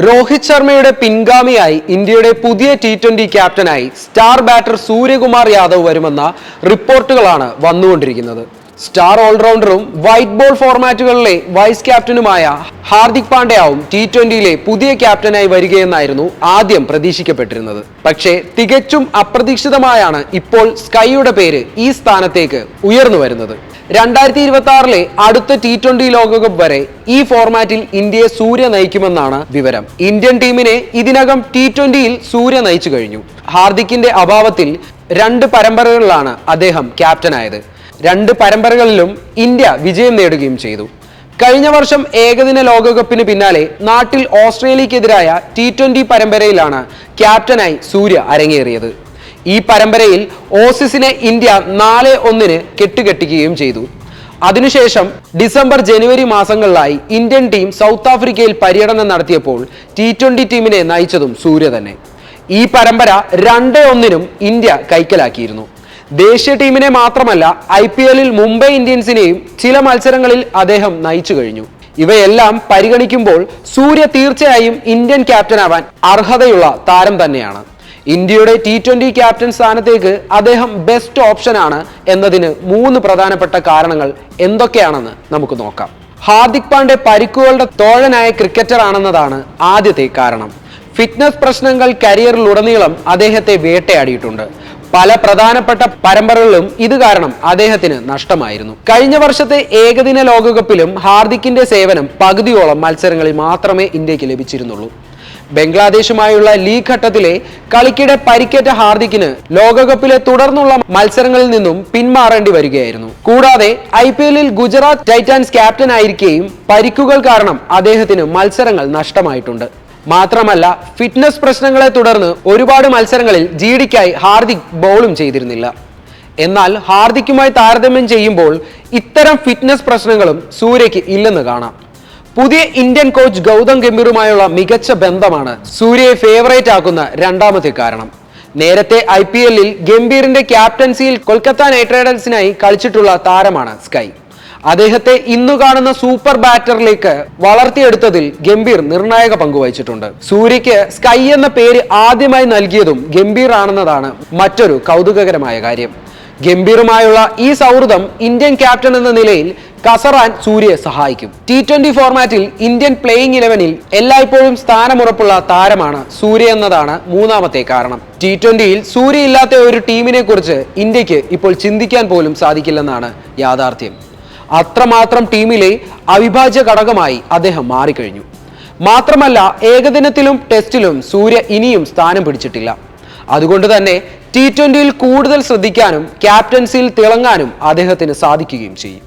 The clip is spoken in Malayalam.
രോഹിത് ശർമ്മയുടെ പിൻഗാമിയായി ഇന്ത്യയുടെ പുതിയ T20 ക്യാപ്റ്റനായി സ്റ്റാർ ബാറ്റർ സൂര്യകുമാർ യാദവ് വരുമെന്ന റിപ്പോർട്ടുകളാണ് വന്നുകൊണ്ടിരിക്കുന്നത്. സ്റ്റാർ ഓൾറൗണ്ടറും വൈറ്റ് ബോൾ ഫോർമാറ്റുകളിലെ വൈസ് ക്യാപ്റ്റനുമായ ഹാർദിക് പാണ്ഡ്യയാവും T20യിലെ പുതിയ ക്യാപ്റ്റനായി വരികയെന്നായിരുന്നു ആദ്യം പ്രതീക്ഷിക്കപ്പെട്ടിരുന്നത്. പക്ഷേ തികച്ചും അപ്രതീക്ഷിതമായാണ് ഇപ്പോൾ സ്കൈയുടെ പേര് ഈ സ്ഥാനത്തേക്ക് ഉയർന്നു വരുന്നത്. 2026 അടുത്ത T20 ലോകകപ്പ് വരെ ഈ ഫോർമാറ്റിൽ ഇന്ത്യയെ സൂര്യ നയിക്കുമെന്നാണ് വിവരം. ഇന്ത്യൻ ടീമിനെ ഇതിനകം T20യിൽ സൂര്യ നയിച്ചു കഴിഞ്ഞു. ഹാർദിക്കിന്റെ അഭാവത്തിൽ 2 പരമ്പരകളിലാണ് അദ്ദേഹം ക്യാപ്റ്റനായത്. 2 പരമ്പരകളിലും ഇന്ത്യ വിജയം നേടുകയും ചെയ്തു. കഴിഞ്ഞ വർഷം ഏകദിന ലോകകപ്പിന് പിന്നാലെ നാട്ടിൽ ഓസ്ട്രേലിയക്കെതിരായ T20 പരമ്പരയിലാണ് ക്യാപ്റ്റനായി സൂര്യ അരങ്ങേറിയത്. ഈ പരമ്പരയിൽ ഓസീസിനെ ഇന്ത്യ 4-1 കെട്ടുകെട്ടിക്കുകയും ചെയ്തു. അതിനുശേഷം ഡിസംബർ ജനുവരി മാസങ്ങളിലായി ഇന്ത്യൻ ടീം സൗത്ത് ആഫ്രിക്കയിൽ പര്യടനം നടത്തിയപ്പോൾ T20 ടീമിനെ നയിച്ചതും സൂര്യ തന്നെ. ഈ പരമ്പര 2-1 ഇന്ത്യ കൈക്കലാക്കിയിരുന്നു. ദേശീയ ടീമിനെ മാത്രമല്ല IPLൽ മുംബൈ ഇന്ത്യൻസിനെയും ചില മത്സരങ്ങളിൽ അദ്ദേഹം നയിച്ചു കഴിഞ്ഞു. ഇവയെല്ലാം പരിഗണിക്കുമ്പോൾ സൂര്യ തീർച്ചയായും ഇന്ത്യൻ ക്യാപ്റ്റനാവാൻ അർഹതയുള്ള താരം തന്നെയാണ്. ഇന്ത്യയുടെ T20 ക്യാപ്റ്റൻ സ്ഥാനത്തേക്ക് അദ്ദേഹം ബെസ്റ്റ് ഓപ്ഷനാണ് എന്നതിന് 3 പ്രധാനപ്പെട്ട കാരണങ്ങൾ എന്തൊക്കെയാണെന്ന് നമുക്ക് നോക്കാം. ഹാർദിക് പാണ്ഡ്യ പരിക്കുകളുടെ തോഴനായ ക്രിക്കറ്റർ ആണെന്നതാണ് ആദ്യത്തെ കാരണം. ഫിറ്റ്നസ് പ്രശ്നങ്ങൾ കരിയറിലുടനീളം അദ്ദേഹത്തെ വേട്ടയാടിയിട്ടുണ്ട്. പല പ്രധാനപ്പെട്ട പരമ്പരകളിലും ഇത് കാരണം അദ്ദേഹത്തിന് നഷ്ടമായിരുന്നു. കഴിഞ്ഞ വർഷത്തെ ഏകദിന ലോകകപ്പിലും ഹാർദിക്കിന്റെ സേവനം പകുതിയോളം മത്സരങ്ങളിൽ മാത്രമേ ഇന്ത്യക്ക് ലഭിച്ചിരുന്നുള്ളൂ. ബംഗ്ലാദേശുമായുള്ള ലീഗ് ഘട്ടത്തിലെ കളിക്കിടെ പരിക്കേറ്റ ഹാർദിക്കിന് ലോകകപ്പിലെ തുടർന്നുള്ള മത്സരങ്ങളിൽ നിന്നും പിന്മാറേണ്ടി വരികയായിരുന്നു. കൂടാതെ IPLൽ ഗുജറാത്ത് ടൈറ്റാൻസ് ക്യാപ്റ്റൻ ആയിരിക്കെയും പരിക്കുകൾ കാരണം അദ്ദേഹത്തിന് മത്സരങ്ങൾ നഷ്ടമായിട്ടുണ്ട്. മാത്രമല്ല ഫിറ്റ്നസ് പ്രശ്നങ്ങളെ തുടർന്ന് ഒരുപാട് മത്സരങ്ങളിൽ GDക്കായി ഹാർദിക് ബൗളും ചെയ്തിരുന്നില്ല. എന്നാൽ ഹാർദിക്കുമായി താരതമ്യം ചെയ്യുമ്പോൾ ഇത്തരം ഫിറ്റ്നസ് പ്രശ്നങ്ങളും സൂര്യയ്ക്ക് ഇല്ലെന്ന് കാണാം. പുതിയ ഇന്ത്യൻ കോച്ച് ഗൗതം ഗംഭീറുമായുള്ള മികച്ച ബന്ധമാണ് സൂര്യയെ ഫേവറേറ്റ് ആക്കുന്ന രണ്ടാമത്തെ കാരണം. നേരത്തെ IPLൽ ഗംഭീറിന്റെ ക്യാപ്റ്റൻസിയിൽ കൊൽക്കത്ത നൈറ്റ് റൈഡേഴ്സിനായി കളിച്ചിട്ടുള്ള താരമാണ് സ്കൈ. അദ്ദേഹത്തെ ഇന്നു കാണുന്ന സൂപ്പർ ബാറ്ററിലേക്ക് വളർത്തിയെടുത്തതിൽ ഗംഭീർ നിർണായക പങ്കുവഹിച്ചിട്ടുണ്ട്. സൂര്യയ്ക്ക് സ്കൈ എന്ന പേര് ആദ്യമായി നൽകിയതും ഗംഭീർ ആണെന്നതാണ് മറ്റൊരു കൗതുകകരമായ കാര്യം. ഗംഭീറുമായുള്ള ഈ സൗഹൃദം ഇന്ത്യൻ ക്യാപ്റ്റൻ എന്ന നിലയിൽ കസറാൻ സൂര്യയെ സഹായിക്കും. T20 ഫോർമാറ്റിൽ ഇന്ത്യൻ പ്ലേയിങ് 11ൽ എല്ലായ്പ്പോഴും സ്ഥാനമുറപ്പുള്ള താരമാണ് സൂര്യ എന്നതാണ് മൂന്നാമത്തെ കാരണം. T20യിൽ സൂര്യ ഇല്ലാത്ത ഒരു ടീമിനെ കുറിച്ച് ഇന്ത്യക്ക് ഇപ്പോൾ ചിന്തിക്കാൻ പോലും സാധിക്കില്ലെന്നാണ് യാഥാർത്ഥ്യം. അത്രമാത്രം ടീമിലെ അവിഭാജ്യ ഘടകമായി അദ്ദേഹം മാറിക്കഴിഞ്ഞു. മാത്രമല്ല ഏകദിനത്തിലും ടെസ്റ്റിലും സൂര്യ ഇനിയും സ്ഥാനം പിടിച്ചിട്ടില്ല. അതുകൊണ്ട് തന്നെ T20യിൽ കൂടുതൽ ശ്രദ്ധിക്കാനും ക്യാപ്റ്റൻസിയിൽ തിളങ്ങാനും അദ്ദേഹത്തിന് സാധിക്കുകയും ചെയ്യും.